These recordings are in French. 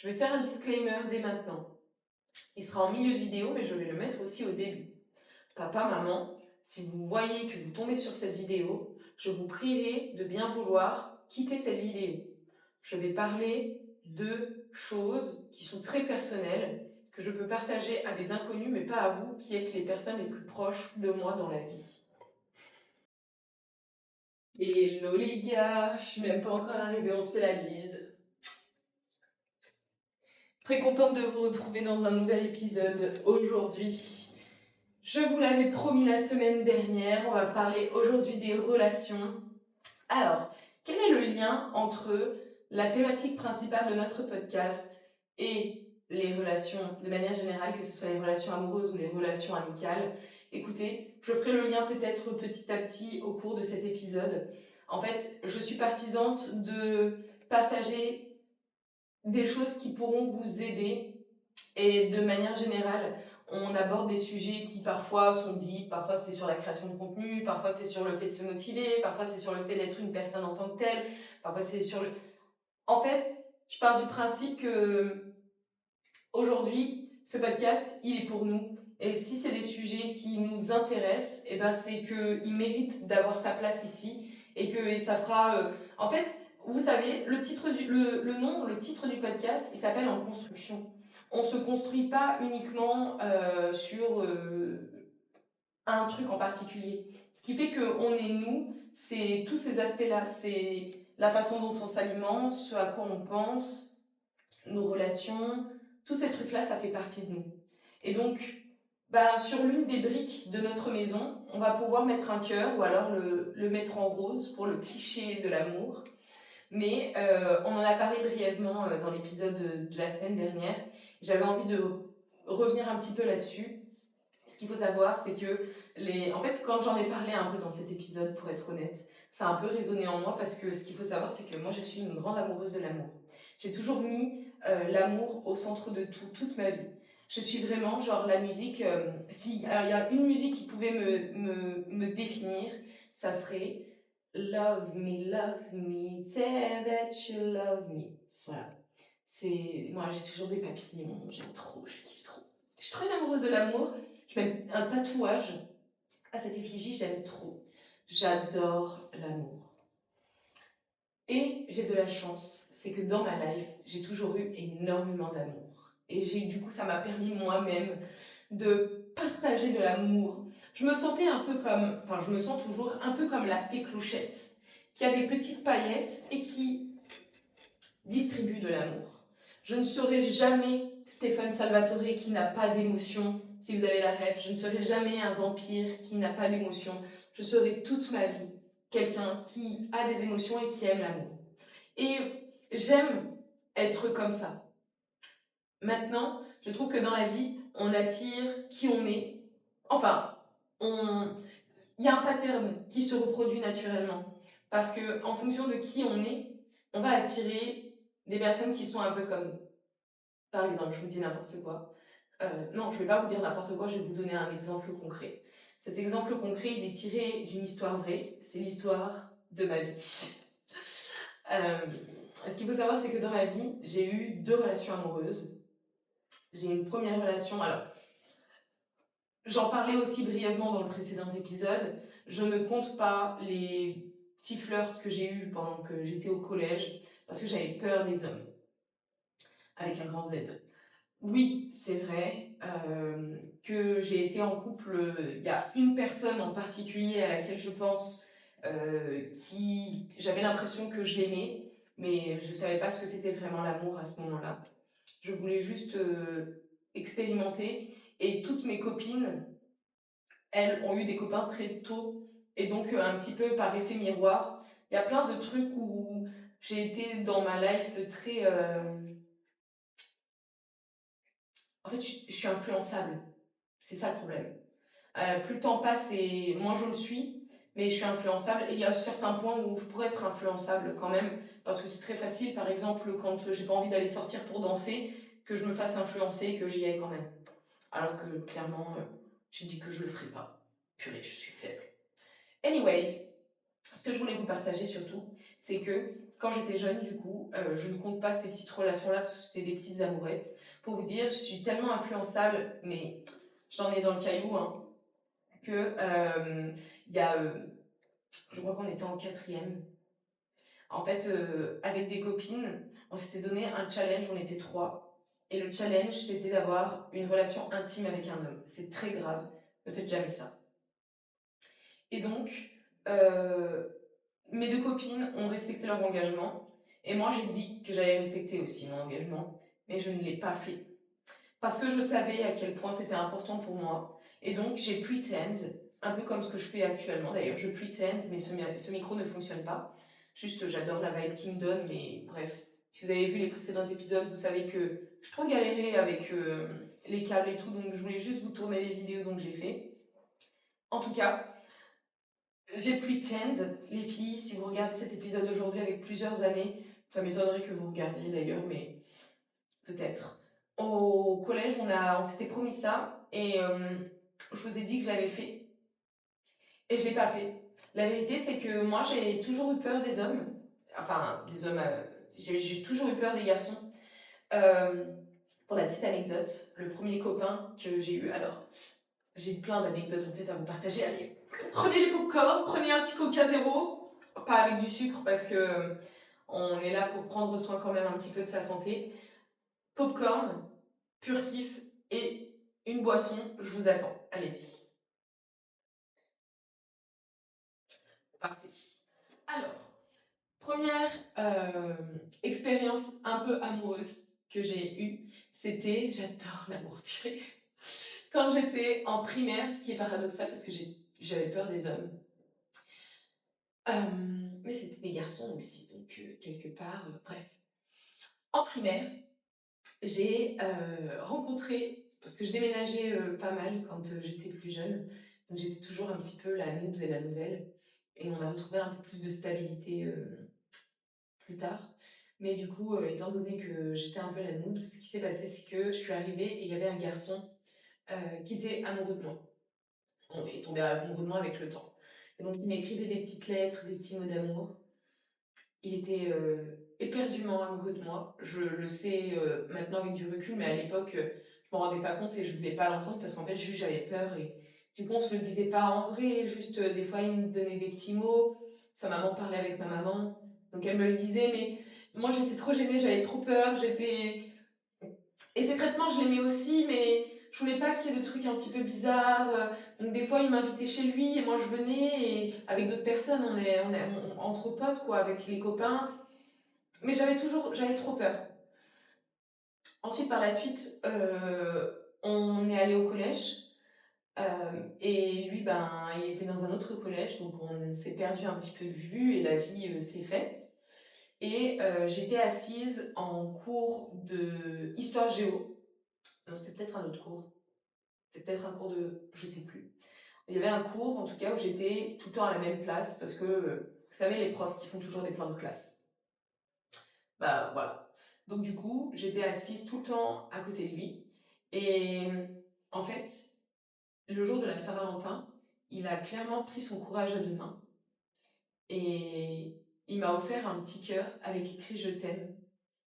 Je vais faire un disclaimer dès maintenant. Il sera en milieu de vidéo, mais je vais le mettre aussi au début. Papa, maman, si vous voyez que vous tombez sur cette vidéo, je vous prierai de bien vouloir quitter cette vidéo. Je vais parler de choses qui sont très personnelles, que je peux partager à des inconnus, mais pas à vous, qui êtes les personnes les plus proches de moi dans la vie. Hello les gars, je suis même pas encore arrivée, on se fait la bise. Très contente de vous retrouver dans un nouvel épisode aujourd'hui. Je vous l'avais promis la semaine dernière, on va parler aujourd'hui des relations. Alors, quel est le lien entre la thématique principale de notre podcast et les relations de manière générale, que ce soit les relations amoureuses ou les relations amicales? Écoutez, je ferai le lien peut-être petit à petit au cours de cet épisode. En fait, je suis partisante de partager des choses qui pourront vous aider et de manière générale, on aborde des sujets qui parfois sont dits, parfois c'est sur la création de contenu, parfois c'est sur le fait de se motiver, parfois c'est sur le fait d'être une personne en tant que telle, parfois c'est sur le... En fait, je pars du principe que aujourd'hui, ce podcast, il est pour nous. Et si c'est des sujets qui nous intéressent, et ben c'est qu'il mérite d'avoir sa place ici et que ça fera... En fait, vous savez, le titre le titre du podcast, il s'appelle En construction. On se construit pas uniquement sur un truc en particulier. Ce qui fait qu'on est nous, c'est tous ces aspects-là. C'est la façon dont on s'alimente, ce à quoi on pense, nos relations, tous ces trucs-là, ça fait partie de nous. Et donc, sur l'une des briques de notre maison, on va pouvoir mettre un cœur ou alors le mettre en rose pour le cliché de l'amour. Mais on en a parlé brièvement dans l'épisode de la semaine dernière. J'avais envie de revenir un petit peu là-dessus. Ce qu'il faut savoir, c'est que en fait, quand j'en ai parlé un peu dans cet épisode, pour être honnête, ça a un peu résonné en moi parce que ce qu'il faut savoir, c'est que moi, je suis une grande amoureuse de l'amour. J'ai toujours mis l'amour au centre de tout, toute ma vie. Je suis vraiment, genre, la musique, s'il y a une musique qui pouvait me définir, ça serait Love me, say that you love me. Voilà. Moi, j'ai toujours des papillons, j'aime trop, je kiffe trop. Je suis très amoureuse de l'amour. Je mets un tatouage à cette effigie, j'aime trop. J'adore l'amour. Et j'ai de la chance, c'est que dans ma life, j'ai toujours eu énormément d'amour. Et du coup, ça m'a permis moi-même de partager de l'amour. Je me sentais un peu comme, enfin, je me sens toujours un peu comme la fée Clochette, qui a des petites paillettes et qui distribue de l'amour. Je ne serai jamais Stéphane Salvatore qui n'a pas d'émotion. Si vous avez la ref, je ne serai jamais un vampire qui n'a pas d'émotion. Je serai toute ma vie quelqu'un qui a des émotions et qui aime l'amour. Et j'aime être comme ça. Maintenant, je trouve que dans la vie, on attire qui on est. Enfin, il y a un pattern qui se reproduit naturellement. Parce que en fonction de qui on est, on va attirer des personnes qui sont un peu comme nous. Par exemple, je vous dis n'importe quoi. Non, je ne vais pas vous dire n'importe quoi, je vais vous donner un exemple concret. Cet exemple concret, il est tiré d'une histoire vraie. C'est l'histoire de ma vie. Ce qu'il faut savoir, c'est que dans ma vie, j'ai eu 2 relations amoureuses. J'ai une première relation, alors, j'en parlais aussi brièvement dans le précédent épisode. Je ne compte pas les petits flirts que j'ai eus pendant que j'étais au collège, parce que j'avais peur des hommes, avec un grand Z. Oui, c'est vrai que j'ai été en couple, il y a une personne en particulier à laquelle je pense qui j'avais l'impression que je l'aimais, mais je ne savais pas ce que c'était vraiment l'amour à ce moment-là. Je voulais juste expérimenter et toutes mes copines, elles ont eu des copains très tôt et donc un petit peu par effet miroir, il y a plein de trucs où j'ai été dans ma life très... En fait, je suis influençable. C'est ça le problème. Plus le temps passe et moins je le suis, mais je suis influençable. Et il y a certains points où je pourrais être influençable quand même, parce que c'est très facile, par exemple, quand j'ai pas envie d'aller sortir pour danser, que je me fasse influencer et que j'y aille quand même. Alors que clairement, j'ai dit que je le ferais pas. Purée, je suis faible. Anyways, ce que je voulais vous partager surtout, c'est que quand j'étais jeune, du coup, je ne compte pas ces petites relations-là parce que c'était des petites amourettes. Pour vous dire, je suis tellement influençable, mais j'en ai dans le caillou, hein, que il y a, je crois qu'on était en quatrième. En fait, avec des copines, on s'était donné un challenge, on était trois. Et le challenge, c'était d'avoir une relation intime avec un homme. C'est très grave, ne faites jamais ça. Et donc, euh, mes deux copines ont respecté leur engagement. Et moi, j'ai dit que j'allais respecter aussi mon engagement, mais je ne l'ai pas fait. Parce que je savais à quel point c'était important pour moi. Et donc, j'ai pretend, un peu comme ce que je fais actuellement d'ailleurs. Je pretend, mais ce micro ne fonctionne pas. Juste, j'adore la vibe qu'il me donne, mais bref. Si vous avez vu les précédents épisodes, vous savez que je trop galéré avec les câbles et tout, donc je voulais juste vous tourner les vidéos, donc je l'ai fait. En tout cas, j'ai pretend, les filles, si vous regardez cet épisode aujourd'hui avec plusieurs années, ça m'étonnerait que vous regardiez d'ailleurs, mais peut-être. Au collège, on s'était promis ça et je vous ai dit que je l'avais fait et je l'ai pas fait. La vérité, c'est que moi, j'ai toujours eu peur des hommes. Enfin, des hommes, j'ai toujours eu peur des garçons. Euh, pour la petite anecdote, le premier copain que j'ai eu, alors, j'ai plein d'anecdotes en fait à vous partager. Allez, prenez les popcorn, prenez un petit Coca zéro, pas avec du sucre parce que on est là pour prendre soin quand même un petit peu de sa santé. Popcorn, pur kiff et une boisson, je vous attends. Allez-y. Parfait. Alors, première expérience un peu amoureuse que j'ai eue, c'était, j'adore l'amour purée, quand j'étais en primaire, ce qui est paradoxal parce que j'avais peur des hommes. Mais c'était des garçons aussi, donc quelque part, bref. En primaire, j'ai rencontré, parce que je déménageais pas mal quand j'étais plus jeune, donc j'étais toujours un petit peu la noobs et la nouvelle, et on a retrouvé un peu plus de stabilité plus tard. Mais du coup, étant donné que j'étais un peu la noobs, ce qui s'est passé, c'est que je suis arrivée et il y avait un garçon qui était amoureux de moi. On est tombé amoureux de moi avec le temps. Et donc il m'écrivait des petites lettres, des petits mots d'amour. Il était éperdument amoureux de moi. Je le sais maintenant avec du recul, mais à l'époque, je m'en rendais pas compte et je voulais pas l'entendre parce qu'en fait, juste j'avais peur et du coup, on se le disait pas en vrai. Juste, des fois, il me donnait des petits mots. Sa maman parlait avec ma maman, donc elle me le disait, mais moi, j'étais trop gênée, j'avais trop peur, j'étais... Et secrètement, je l'aimais aussi, mais je voulais pas qu'il y ait de trucs un petit peu bizarres. Donc des fois, il m'invitait chez lui et moi, je venais et avec d'autres personnes, entre potes, quoi, avec les copains. Mais j'avais trop peur. Ensuite, par la suite, on est allé au collège. Et lui, ben, il était dans un autre collège, donc on s'est perdu un petit peu de vue et la vie s'est faite. Et j'étais assise en cours de histoire géo. Non, c'était peut-être un autre cours. C'était peut-être un cours de... je sais plus. Il y avait un cours, en tout cas, où j'étais tout le temps à la même place parce que, vous savez, les profs qui font toujours des plans de classe. Bah voilà. Donc du coup, j'étais assise tout le temps à côté de lui. Et en fait, le jour de la Saint-Valentin, il a clairement pris son courage à deux mains. Et il m'a offert un petit cœur avec écrit «Je t'aime»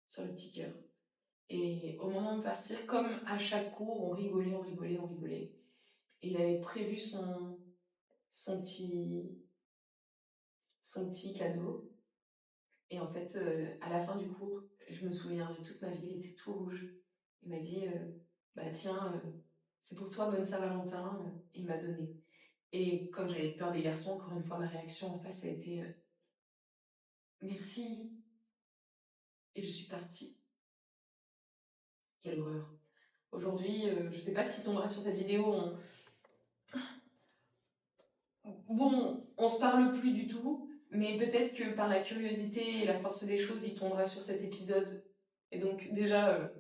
sur le petit cœur. Et au moment de partir, comme à chaque cours, on rigolait, on rigolait, on rigolait. Et il avait prévu son petit, son petit cadeau. Et en fait, à la fin du cours, je me souviendrai toute ma vie, il était tout rouge. Il m'a dit bah tiens, c'est pour toi, bonne Saint-Valentin. Et il m'a donné. Et comme j'avais peur des garçons, encore une fois, ma réaction en face a été merci. Et je suis partie. Quelle horreur. Aujourd'hui, je sais pas s'il tombera sur cette vidéo. Bon, on se parle plus du tout, mais peut-être que par la curiosité et la force des choses, il tombera sur cet épisode. Et donc, déjà,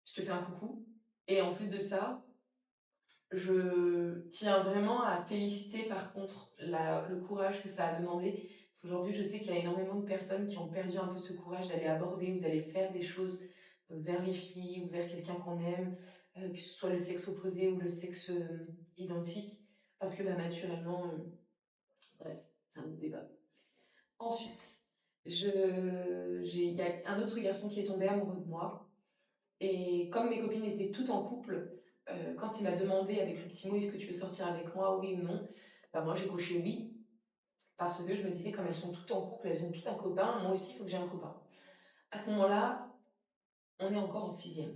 je te fais un coucou. Et en plus de ça, je tiens vraiment à féliciter par contre le courage que ça a demandé. Parce qu'aujourd'hui, je sais qu'il y a énormément de personnes qui ont perdu un peu ce courage d'aller aborder ou d'aller faire des choses vers les filles ou vers quelqu'un qu'on aime, que ce soit le sexe opposé ou le sexe identique. Parce que bah, naturellement, bref, c'est un autre débat. Ensuite, il y a un autre garçon qui est tombé amoureux de moi. Et comme mes copines étaient toutes en couple, quand il m'a demandé avec le petit mot est-ce que tu veux sortir avec moi, oui ou non, bah moi j'ai coché oui, parce que je me disais comme elles sont toutes en couple, elles ont toutes un copain, moi aussi il faut que j'ai un copain. À ce moment-là, on est encore en sixième.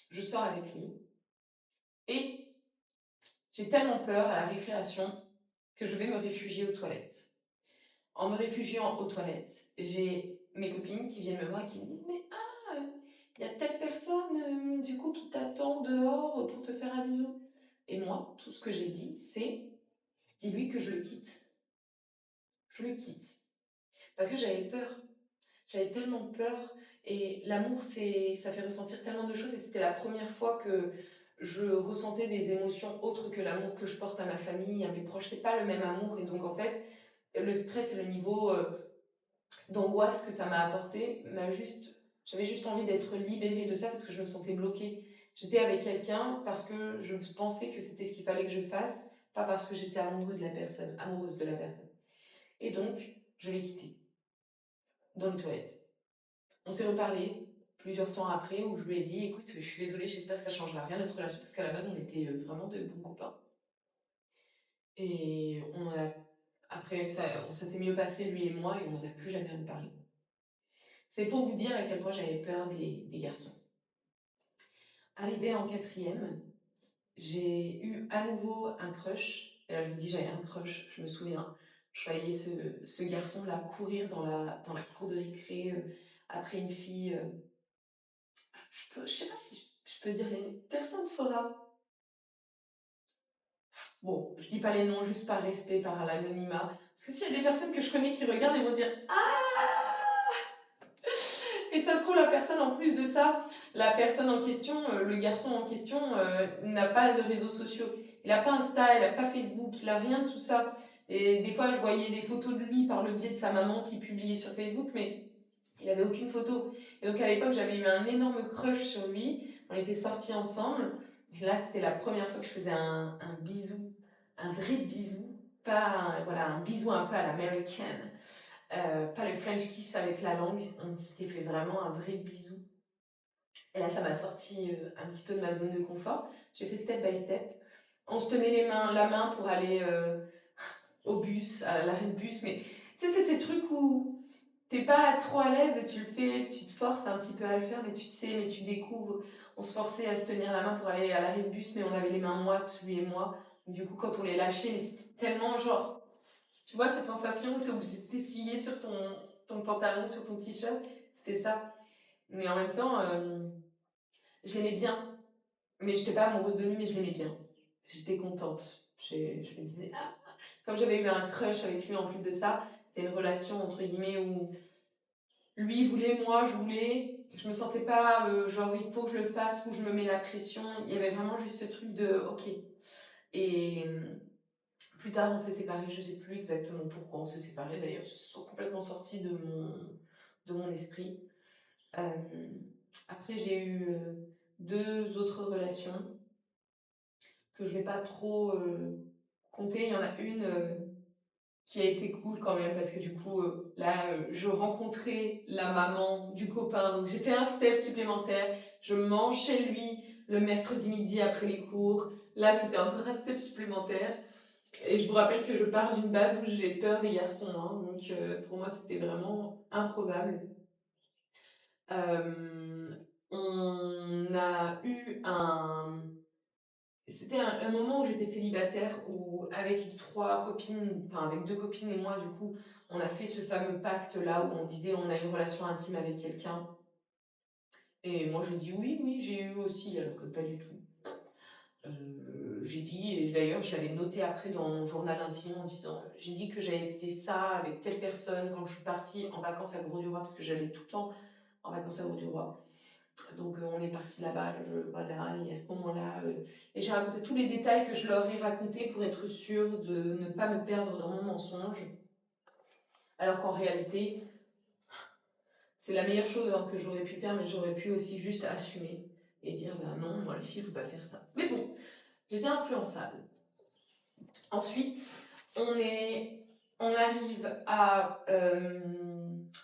Je sors avec lui et j'ai tellement peur à la récréation que je vais me réfugier aux toilettes. En me réfugiant aux toilettes, j'ai mes copines qui viennent me voir et qui me disent mais il y a telle personne du coup qui t'attend dehors pour te faire un bisou. Et moi, tout ce que j'ai dit, c'est dis-lui que je le quitte. Je le quitte. Parce que j'avais peur. J'avais tellement peur. Et l'amour, ça fait ressentir tellement de choses. Et c'était la première fois que je ressentais des émotions autres que l'amour que je porte à ma famille, à mes proches. C'est pas le même amour. Et donc, en fait, le stress et le niveau d'angoisse que ça m'a apporté j'avais juste envie d'être libérée de ça parce que je me sentais bloquée. J'étais avec quelqu'un parce que je pensais que c'était ce qu'il fallait que je fasse, pas parce que j'étais amoureuse de la personne. Et donc, je l'ai quitté dans les toilettes. On s'est reparlé plusieurs temps après où je lui ai dit écoute, je suis désolée, j'espère que ça changera rien notre relation parce qu'à la base on était vraiment de bons copains. Et après ça s'est mieux passé lui et moi et on n'en a plus jamais reparlé. C'est pour vous dire à quel point j'avais peur des garçons. Arrivée en quatrième, j'ai eu à nouveau un crush. Et là, je vous dis, j'avais un crush, je me souviens. Je voyais ce garçon-là courir dans la cour de récré après une fille. Je sais pas si je peux dire les noms. Personne ne saura. Bon, je dis pas les noms juste par respect, par l'anonymat. Parce que s'il y a des personnes que je connais qui regardent, ils vont dire ah. Et ça se trouve, la personne, en plus de ça, la personne en question, le garçon en question, n'a pas de réseaux sociaux. Il n'a pas Insta, il n'a pas Facebook, il n'a rien de tout ça. Et des fois, je voyais des photos de lui par le biais de sa maman qui publiait sur Facebook, mais il n'avait aucune photo. Et donc, à l'époque, j'avais eu un énorme crush sur lui. On était sortis ensemble. Et là, c'était la première fois que je faisais un bisou, un vrai bisou. Pas voilà, un bisou un peu à l'américaine. Pas le French kiss avec la langue, on s'était fait vraiment un vrai bisou. Et là, ça m'a sorti un petit peu de ma zone de confort. J'ai fait step by step. On se tenait la main pour aller au bus, à l'arrêt de bus. Mais tu sais, c'est ces trucs où t'es pas trop à l'aise et tu le fais, tu te forces un petit peu à le faire, mais tu sais, mais tu découvres. On se forçait à se tenir la main pour aller à l'arrêt de bus, mais on avait les mains moites, lui et moi. Du coup, quand on les lâchait, mais c'était tellement genre tu vois cette sensation où tu es obligé de t'essuyer sur ton pantalon, sur ton t-shirt, c'était ça. Mais en même temps, je l'aimais bien. Mais je n'étais pas amoureuse de lui, mais je l'aimais bien. J'étais contente. Je me disais, ah, comme j'avais eu un crush avec lui en plus de ça, c'était une relation entre guillemets où lui voulait, moi je voulais. Je me sentais pas genre il faut que je le fasse ou je me mets la pression. Il y avait vraiment juste ce truc de ok. Et plus tard, on s'est séparés, je sais plus exactement pourquoi on s'est séparés d'ailleurs, c'est complètement sorti de mon esprit. Après, j'ai eu deux autres relations que je vais pas trop compter. Il y en a une qui a été cool quand même parce que du coup, là, je rencontrais la maman du copain, donc j'ai fait un step supplémentaire. Je mange chez lui le mercredi midi après les cours. Là, c'était encore un step supplémentaire. Et je vous rappelle que je pars d'une base où j'ai peur des garçons, hein, donc pour moi c'était vraiment improbable. Euh, on a eu un... C'était un moment où j'étais célibataire, où avec trois copines, enfin avec deux copines et moi du coup, on a fait ce fameux pacte là où on disait on a une relation intime avec quelqu'un. Et moi j'ai dit oui, oui, j'ai eu aussi, alors que pas du tout. J'ai dit, et d'ailleurs je l'avais noté après dans mon journal intime en disant, j'ai dit que j'avais fait ça avec telle personne quand je suis partie en vacances à Gros-du-Roi, parce que j'allais tout le temps en vacances à Gros-du-Roi. Donc on est parti là-bas, voilà, et à ce moment-là, et j'ai raconté tous les détails que je leur ai racontés pour être sûre de ne pas me perdre dans mon mensonge. Alors qu'en réalité, c'est la meilleure chose hein, que j'aurais pu faire, mais j'aurais pu aussi juste assumer et dire, ben non, moi les filles, je ne veux pas faire ça. Mais bon, j'étais influençable. Ensuite, on arrive à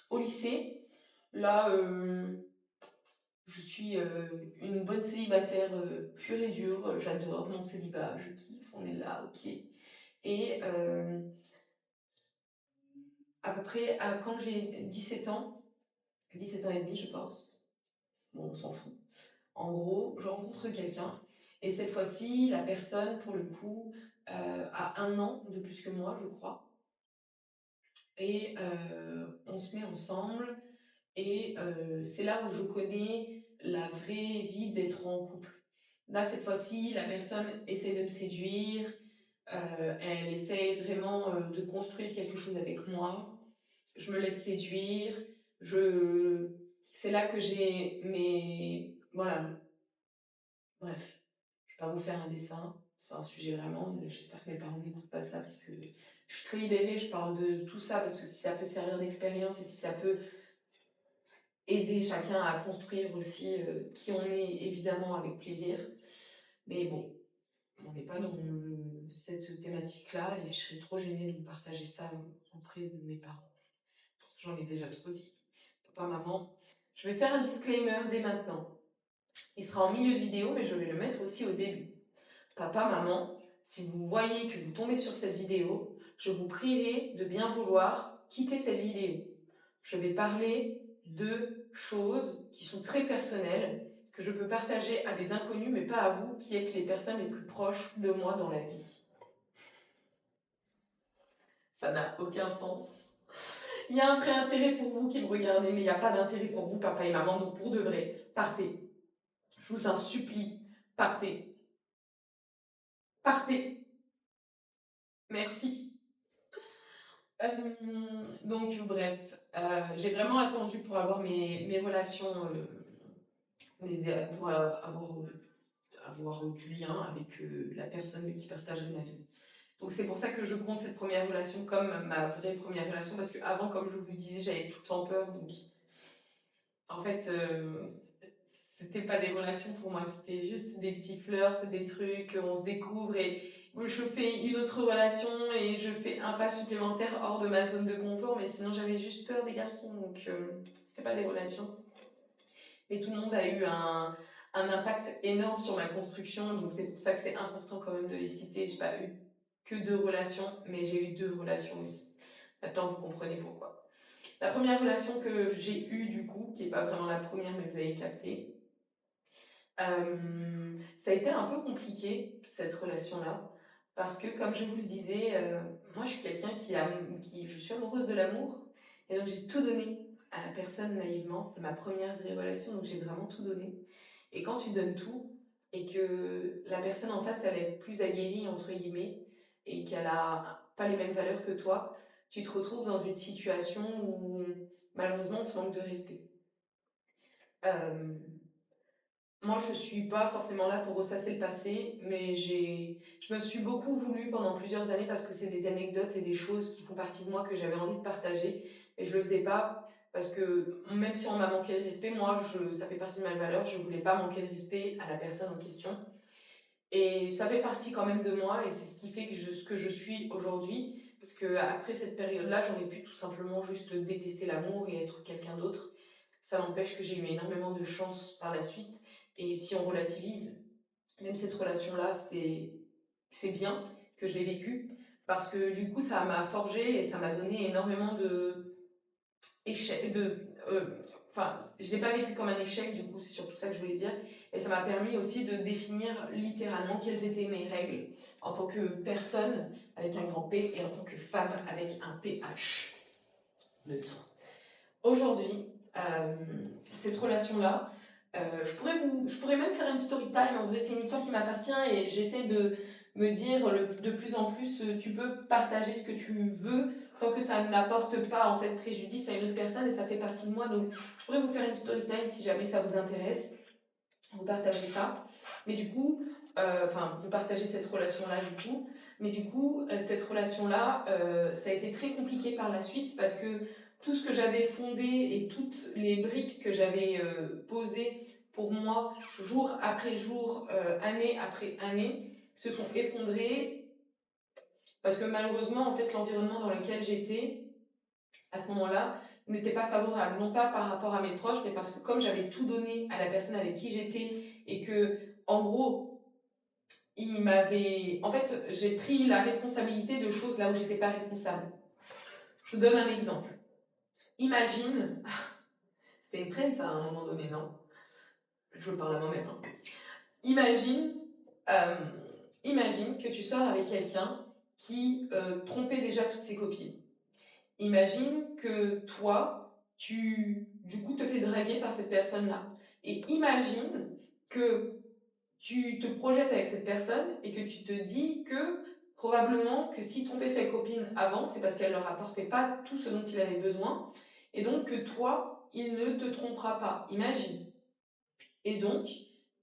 au lycée. Là, je suis une bonne célibataire pure et dure. J'adore mon célibat, je kiffe, on est là, ok. Et à peu près quand j'ai 17 ans, 17 ans et demi, je pense. Bon, on s'en fout. En gros, je rencontre quelqu'un et cette fois-ci, la personne, pour le coup, a 1 an de plus que moi, je crois. Et on se met ensemble et c'est là où je connais la vraie vie d'être en couple. Là, cette fois-ci, la personne essaie de me séduire, elle essaie vraiment de construire quelque chose avec moi. Je me laisse séduire, c'est là que j'ai mes... Voilà, bref, je vais pas vous faire un dessin, c'est un sujet vraiment, j'espère que mes parents n'écoutent pas ça, parce que je suis très libérée, je parle de tout ça, parce que si ça peut servir d'expérience et si ça peut aider chacun à construire aussi qui on est, évidemment, avec plaisir. Mais bon, on n'est pas dans cette thématique-là, et je serais trop gênée de vous partager ça auprès de mes parents, parce que j'en ai déjà trop dit. Papa, maman, je vais faire un disclaimer dès maintenant. Il sera en milieu de vidéo, mais je vais le mettre aussi au début. Papa, maman, si vous voyez que vous tombez sur cette vidéo, je vous prierai de bien vouloir quitter cette vidéo. Je vais parler de choses qui sont très personnelles, que je peux partager à des inconnus, mais pas à vous, qui êtes les personnes les plus proches de moi dans la vie. Ça n'a aucun sens. Il y a un vrai intérêt pour vous qui me regardez, mais il n'y a pas d'intérêt pour vous, papa et maman, donc pour de vrai, partez. Je vous en supplie, partez. Partez. Merci. Donc, bref, j'ai vraiment attendu pour avoir mes relations, pour avoir du lien avec la personne qui partageait ma vie. Donc, c'est pour ça que je compte cette première relation comme ma vraie première relation, parce qu'avant, comme je vous le disais, j'avais tout le temps peur. Donc, en fait, c'était pas des relations pour moi, c'était juste des petits flirts, des trucs, on se découvre et je fais une autre relation et je fais un pas supplémentaire hors de ma zone de confort, mais sinon j'avais juste peur des garçons, donc c'était pas des relations. Mais tout le monde a eu un impact énorme sur ma construction, donc c'est pour ça que c'est important quand même de les citer. J'ai pas eu que 2 relations, mais j'ai eu 2 relations aussi. Maintenant vous comprenez pourquoi. La première relation que j'ai eue du coup, qui est pas vraiment la première mais vous avez capté, ça a été un peu compliqué, cette relation-là, parce que comme je vous le disais, moi je suis quelqu'un je suis amoureuse de l'amour, et donc j'ai tout donné à la personne naïvement, c'était ma première vraie relation, donc j'ai vraiment tout donné. Et quand tu donnes tout, et que la personne en face, elle est plus aguerrie, entre guillemets, et qu'elle a pas les mêmes valeurs que toi, tu te retrouves dans une situation où malheureusement on te manque de respect. Moi, je suis pas forcément là pour ressasser le passé, mais je me suis beaucoup voulu pendant plusieurs années parce que c'est des anecdotes et des choses qui font partie de moi que j'avais envie de partager. Et je le faisais pas parce que même si on m'a manqué de respect, moi, ça fait partie de ma valeur, je voulais pas manquer de respect à la personne en question. Et ça fait partie quand même de moi et c'est ce qui fait que ce que je suis aujourd'hui. Parce que après cette période-là, j'aurais pu tout simplement juste détester l'amour et être quelqu'un d'autre. Ça n'empêche que j'ai eu énormément de chance par la suite. Et si on relativise, même cette relation-là, c'est bien que je l'ai vécue. Parce que du coup, ça m'a forgé et ça m'a donné énormément enfin, je l'ai pas vécu comme un échec, du coup, c'est surtout ça que je voulais dire. Et ça m'a permis aussi de définir littéralement quelles étaient mes règles en tant que personne avec un grand P et en tant que femme avec un PH neutre. Aujourd'hui, cette relation-là, je pourrais même faire une story time. En vrai, c'est une histoire qui m'appartient et j'essaie de me dire de plus en plus, tu peux partager ce que tu veux tant que ça n'apporte pas en fait préjudice à une autre personne et ça fait partie de moi. Donc, je pourrais vous faire une story time si jamais ça vous intéresse. Vous partagez ça. Mais du coup, vous partagez cette relation-là du coup. Mais du coup, cette relation-là, ça a été très compliqué par la suite parce que tout ce que j'avais fondé et toutes les briques que j'avais posées pour moi, jour après jour, année après année, se sont effondrées parce que malheureusement, en fait, l'environnement dans lequel j'étais, à ce moment-là, n'était pas favorable, non pas par rapport à mes proches, mais parce que comme j'avais tout donné à la personne avec qui j'étais et que, en gros, en fait, j'ai pris la responsabilité de choses là où j'étais pas responsable. Je vous donne un exemple. Imagine, c'était une traîne ça à un moment donné, non? Je parle à moi-même. Hein. Imagine, imagine que tu sors avec quelqu'un qui trompait déjà toutes ses copines. Imagine que toi, du coup, te fais draguer par cette personne-là. Et imagine que tu te projettes avec cette personne et que tu te dis que probablement que s'il trompait sa copine avant, c'est parce qu'elle leur apportait pas tout ce dont il avait besoin. Et donc que toi, il ne te trompera pas. Imagine. Et donc,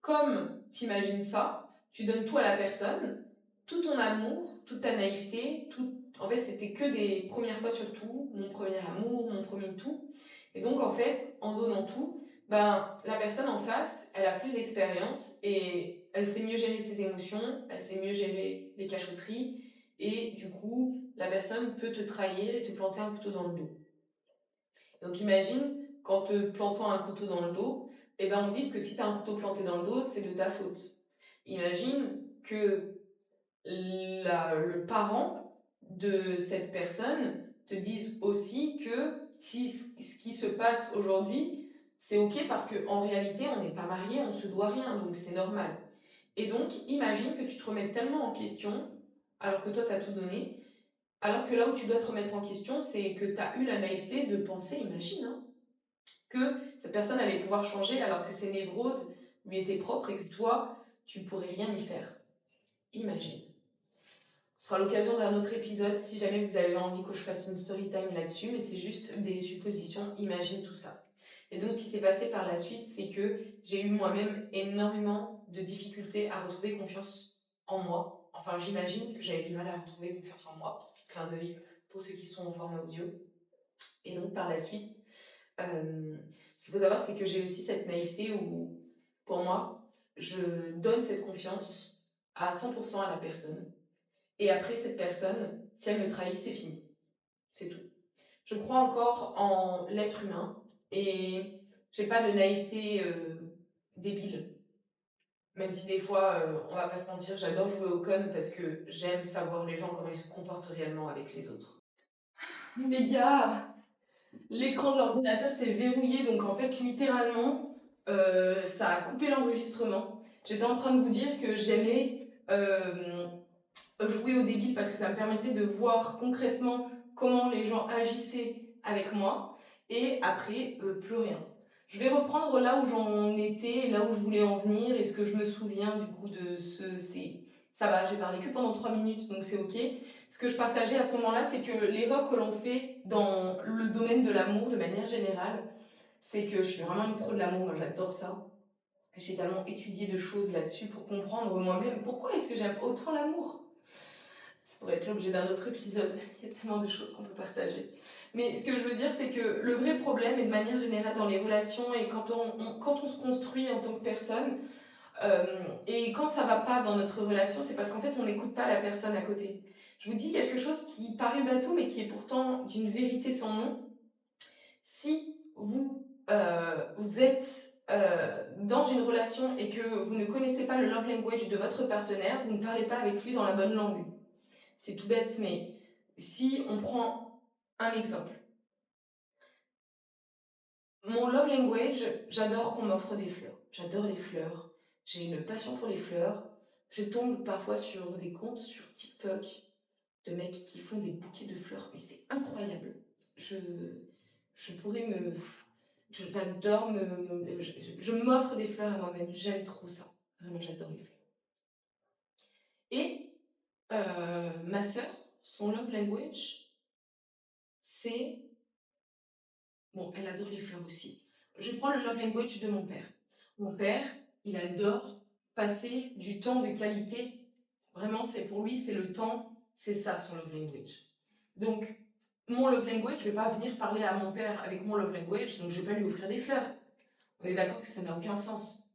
comme tu imagines ça, tu donnes tout à la personne, tout ton amour, toute ta naïveté, tout. En fait, c'était que des premières fois surtout, mon premier amour, mon premier tout. Et donc, en fait, en donnant tout, ben, la personne en face, elle a plus d'expérience et elle sait mieux gérer ses émotions, elle sait mieux gérer les cachotteries. Et du coup, la personne peut te trahir et te planter un couteau dans le dos. Donc imagine, qu'en te plantant un couteau dans le dos, eh ben on dit que si tu as un couteau planté dans le dos, c'est de ta faute. Imagine que le parent de cette personne te dise aussi que si ce qui se passe aujourd'hui, c'est ok parce qu'en réalité, on n'est pas mariés, on se doit rien, donc c'est normal. Et donc, imagine que tu te remettes tellement en question, alors que toi, tu as tout donné, alors que là où tu dois te remettre en question, c'est que tu as eu la naïveté de penser, imagine, hein, que cette personne allait pouvoir changer alors que ses névroses lui étaient propres et que toi, tu pourrais rien y faire. Imagine. Ce sera l'occasion d'un autre épisode si jamais vous avez envie que je fasse une story time là-dessus, mais c'est juste des suppositions, imagine tout ça. Et donc ce qui s'est passé par la suite, c'est que j'ai eu moi-même énormément de difficultés à retrouver confiance en moi. Enfin, j'imagine que j'avais du mal à retrouver confiance en moi. Clin d'œil pour ceux qui sont en format audio. Et donc par la suite, ce qu'il faut savoir, c'est que j'ai aussi cette naïveté où, pour moi, je donne cette confiance à 100% à la personne. Et après, cette personne, si elle me trahit, c'est fini. C'est tout. Je crois encore en l'être humain et j'ai pas de naïveté débile. Même si des fois, on va pas se mentir, j'adore jouer au con parce que j'aime savoir les gens comment ils se comportent réellement avec les autres. Les gars, l'écran de l'ordinateur s'est verrouillé, donc en fait, littéralement, ça a coupé l'enregistrement. J'étais en train de vous dire que j'aimais jouer au débile parce que ça me permettait de voir concrètement comment les gens agissaient avec moi, et après, plus rien. Je vais reprendre là où j'en étais, là où je voulais en venir, et ce que je me souviens du coup de ça va, j'ai parlé que pendant 3 minutes, donc c'est ok. Ce que je partageais à ce moment-là, c'est que l'erreur que l'on fait dans le domaine de l'amour de manière générale, c'est que je suis vraiment une pro de l'amour, moi j'adore ça. J'ai tellement étudié de choses là-dessus pour comprendre moi-même pourquoi est-ce que j'aime autant l'amour. Ça pourrait être l'objet d'un autre épisode, il y a tellement de choses qu'on peut partager. Mais ce que je veux dire, c'est que le vrai problème, et de manière générale dans les relations, et quand on se construit en tant que personne, et quand ça va pas dans notre relation, c'est parce qu'en fait on n'écoute pas la personne à côté. Je vous dis quelque chose qui paraît bateau, mais qui est pourtant d'une vérité sans nom. Si vous êtes dans une relation et que vous ne connaissez pas le love language de votre partenaire, vous ne parlez pas avec lui dans la bonne langue. C'est tout bête, mais si on prend un exemple. Mon love language, j'adore qu'on m'offre des fleurs. J'adore les fleurs. J'ai une passion pour les fleurs. Je tombe parfois sur des comptes sur TikTok de mecs qui font des bouquets de fleurs, mais c'est incroyable. Je pourrais me... J'adore je m'offre des fleurs à moi-même. J'aime trop ça. Vraiment, j'adore les fleurs. Et ma sœur, son love language, c'est... Bon, elle adore les fleurs aussi. Je prends le love language de mon père. Mon père, il adore passer du temps de qualité. Vraiment, c'est pour lui, c'est le temps, c'est ça son love language. Donc, mon love language, je vais pas venir parler à mon père avec mon love language, donc je vais pas lui offrir des fleurs. On est d'accord que ça n'a aucun sens.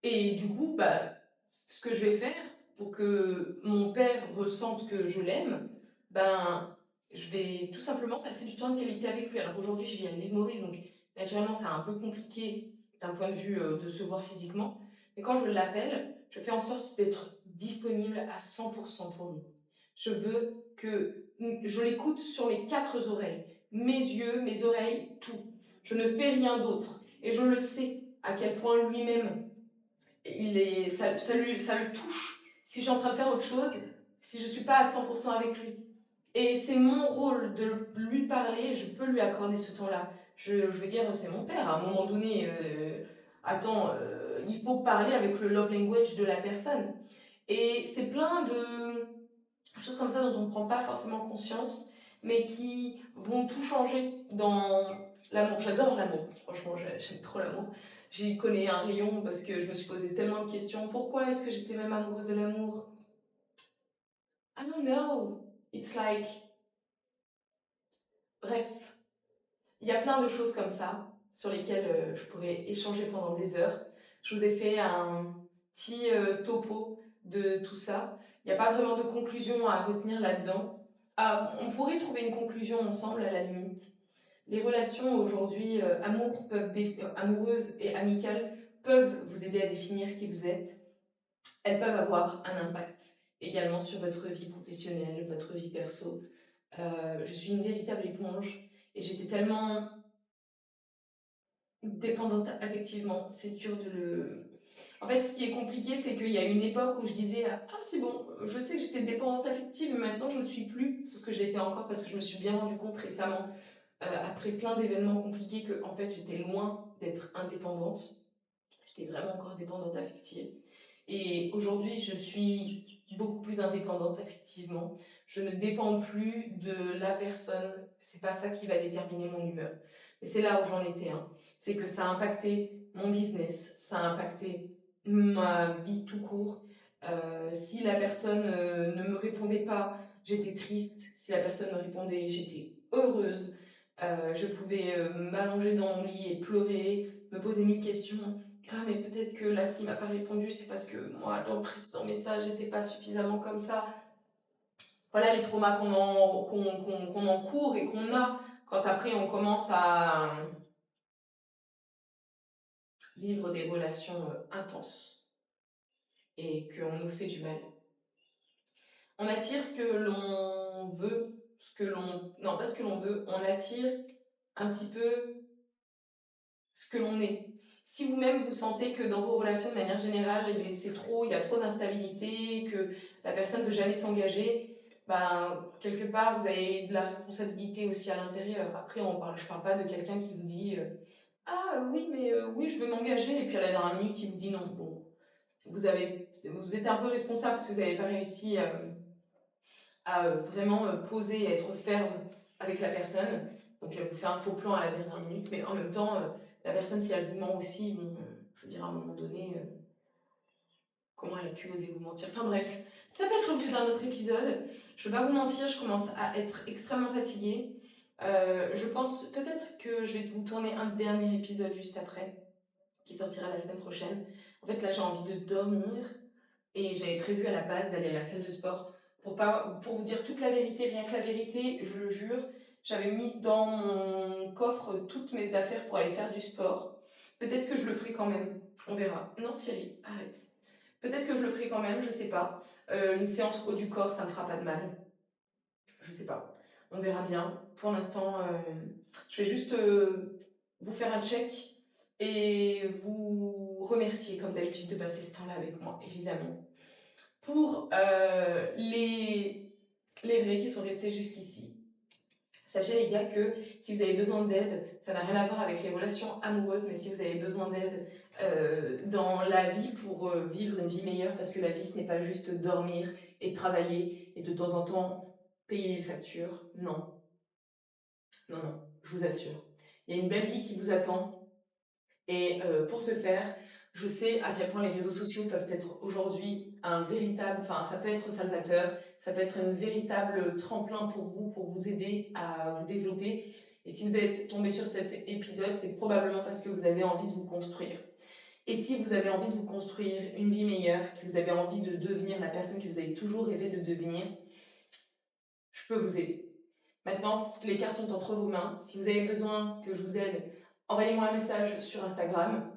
Et du coup, bah, ce que je vais faire pour que mon père ressente que je l'aime, ben, je vais tout simplement passer du temps de qualité avec lui. Alors aujourd'hui, je vis à l'île Maurice, donc naturellement, c'est un peu compliqué d'un point de vue de se voir physiquement. Mais quand je l'appelle, je fais en sorte d'être disponible à 100% pour lui. Je veux que je l'écoute sur mes 4 oreilles, mes yeux, mes oreilles, tout. Je ne fais rien d'autre. Et je le sais à quel point lui-même, ça le touche. Si je suis en train de faire autre chose, si je ne suis pas à 100% avec lui. Et c'est mon rôle de lui parler, je peux lui accorder ce temps-là. Je veux dire, c'est mon père. À un moment donné, il faut parler avec le love language de la personne. Et c'est plein de choses comme ça dont on ne prend pas forcément conscience, mais qui vont tout changer dans l'amour. J'adore l'amour, franchement, j'aime trop l'amour. J'y connais un rayon parce que je me suis posé tellement de questions. Pourquoi est-ce que j'étais même amoureuse de l'amour? I don't know. It's like... Bref, il y a plein de choses comme ça sur lesquelles je pourrais échanger pendant des heures. Je vous ai fait un petit topo de tout ça. Il n'y a pas vraiment de conclusion à retenir là-dedans. Ah, on pourrait trouver une conclusion ensemble à la limite. Les relations aujourd'hui, amoureuses et amicales, peuvent vous aider à définir qui vous êtes. Elles peuvent avoir un impact également sur votre vie professionnelle, votre vie perso. Je suis une véritable éponge et j'étais tellement dépendante affectivement, c'est dur de le... En fait, ce qui est compliqué, c'est qu'il y a une époque où je disais « Ah, c'est bon, je sais que j'étais dépendante affective, mais maintenant je ne le suis plus. » Sauf que je l'étais encore parce que je me suis bien rendu compte récemment, après plein d'événements compliqués, que en fait, j'étais loin d'être indépendante. J'étais vraiment encore dépendante affective. Et aujourd'hui, je suis beaucoup plus indépendante, effectivement. Je ne dépends plus de la personne. C'est pas ça qui va déterminer mon humeur. Et c'est là où j'en étais. Hein. C'est que ça a impacté mon business, ça a impacté ma vie tout court. Si la personne ne me répondait pas, j'étais triste. Si la personne me répondait, j'étais heureuse. Je pouvais m'allonger dans mon lit et pleurer, me poser 1000 questions. Ah, mais peut-être que là, s'il m'a pas répondu, c'est parce que moi, dans le précédent message, j'étais pas suffisamment comme ça. Voilà les traumas qu'on encourt et qu'on a quand après on commence à vivre des relations intenses et qu'on nous fait du mal. On attire ce que l'on veut, non, pas ce que l'on veut, on attire un petit peu ce que l'on est. Si vous-même vous sentez que dans vos relations de manière générale, il y a trop d'instabilité, que la personne ne veut jamais s'engager, ben, quelque part, vous avez de la responsabilité aussi à l'intérieur. Après, je parle pas de quelqu'un qui vous dit Ah oui, mais oui, je veux m'engager, et puis à la dernière minute, il vous dit non. Bon, vous êtes un peu responsable parce que vous n'avez pas réussi à vraiment poser et être ferme avec la personne. Donc elle vous fait un faux plan à la dernière minute, mais en même temps, la personne, si elle vous ment aussi, bon, je veux dire, à un moment donné, comment elle a pu oser vous mentir. Enfin bref, ça peut être l'objet d'un autre épisode. Je ne vais pas vous mentir, je commence à être extrêmement fatiguée. Je pense peut-être que je vais vous tourner un dernier épisode juste après, qui sortira la semaine prochaine. En fait, là, j'ai envie de dormir et j'avais prévu à la base d'aller à la salle de sport. Pour vous dire toute la vérité, rien que la vérité, je le jure, j'avais mis dans mon coffre toutes mes affaires pour aller faire du sport. Peut-être que je le ferai quand même, on verra. Non Cyril, arrête. Peut-être que je le ferai quand même, je sais pas. Une séance haut du corps, ça me fera pas de mal. Je sais pas. On verra bien. Pour l'instant, je vais juste vous faire un check et vous remercier comme d'habitude de passer ce temps-là avec moi, évidemment. Pour les vrais qui sont restés jusqu'ici, sachez les gars que si vous avez besoin d'aide, ça n'a rien à voir avec les relations amoureuses, mais si vous avez besoin d'aide dans la vie pour vivre une vie meilleure, parce que la vie ce n'est pas juste dormir et travailler et de temps en temps payer les factures, non, non, non, je vous assure. Il y a une belle vie qui vous attend et pour ce faire, je sais à quel point les réseaux sociaux peuvent être aujourd'hui ça peut être salvateur, ça peut être un véritable tremplin pour vous aider à vous développer. Et si vous êtes tombé sur cet épisode, c'est probablement parce que vous avez envie de vous construire. Et si vous avez envie de vous construire une vie meilleure, que vous avez envie de devenir la personne que vous avez toujours rêvé de devenir, je peux vous aider. Maintenant, les cartes sont entre vos mains. Si vous avez besoin que je vous aide, envoyez-moi un message sur Instagram.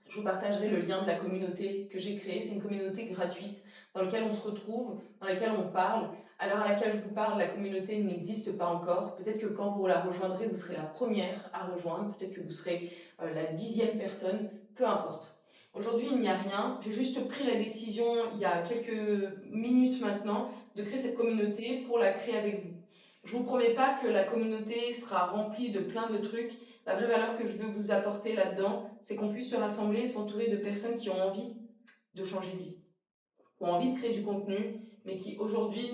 Je vous partagerai le lien de la communauté que j'ai créée. C'est une communauté gratuite dans laquelle on se retrouve, dans laquelle on parle. À l'heure à laquelle je vous parle, la communauté n'existe pas encore. Peut-être que quand vous la rejoindrez, vous serez la première à rejoindre. Peut-être que vous serez la 10e personne. Peu importe. Aujourd'hui, il n'y a rien. J'ai juste pris la décision, il y a quelques minutes maintenant, de créer cette communauté pour la créer avec vous. Je ne vous promets pas que la communauté sera remplie de plein de trucs. La vraie valeur que je veux vous apporter là-dedans, c'est qu'on puisse se rassembler et s'entourer de personnes qui ont envie de changer de vie, qui ont envie de créer du contenu, mais qui aujourd'hui,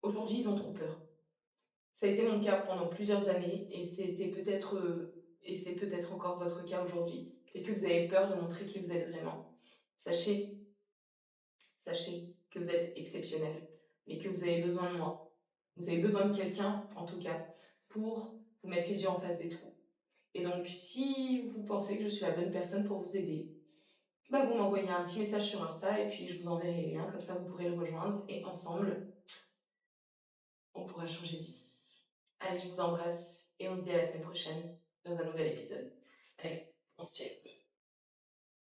ils ont trop peur. Ça a été mon cas pendant plusieurs années et c'est peut-être encore votre cas aujourd'hui. Peut-être que vous avez peur de montrer qui vous êtes vraiment. Sachez que vous êtes exceptionnel, mais que vous avez besoin de moi. Vous avez besoin de quelqu'un, en tout cas, pour vous mettre les yeux en face des trous. Et donc, si vous pensez que je suis la bonne personne pour vous aider, vous m'envoyez un petit message sur Insta et puis je vous enverrai les liens, comme ça vous pourrez le rejoindre et ensemble, on pourra changer de vie. Allez, je vous embrasse et on se dit à la semaine prochaine dans un nouvel épisode. Allez, on se tient.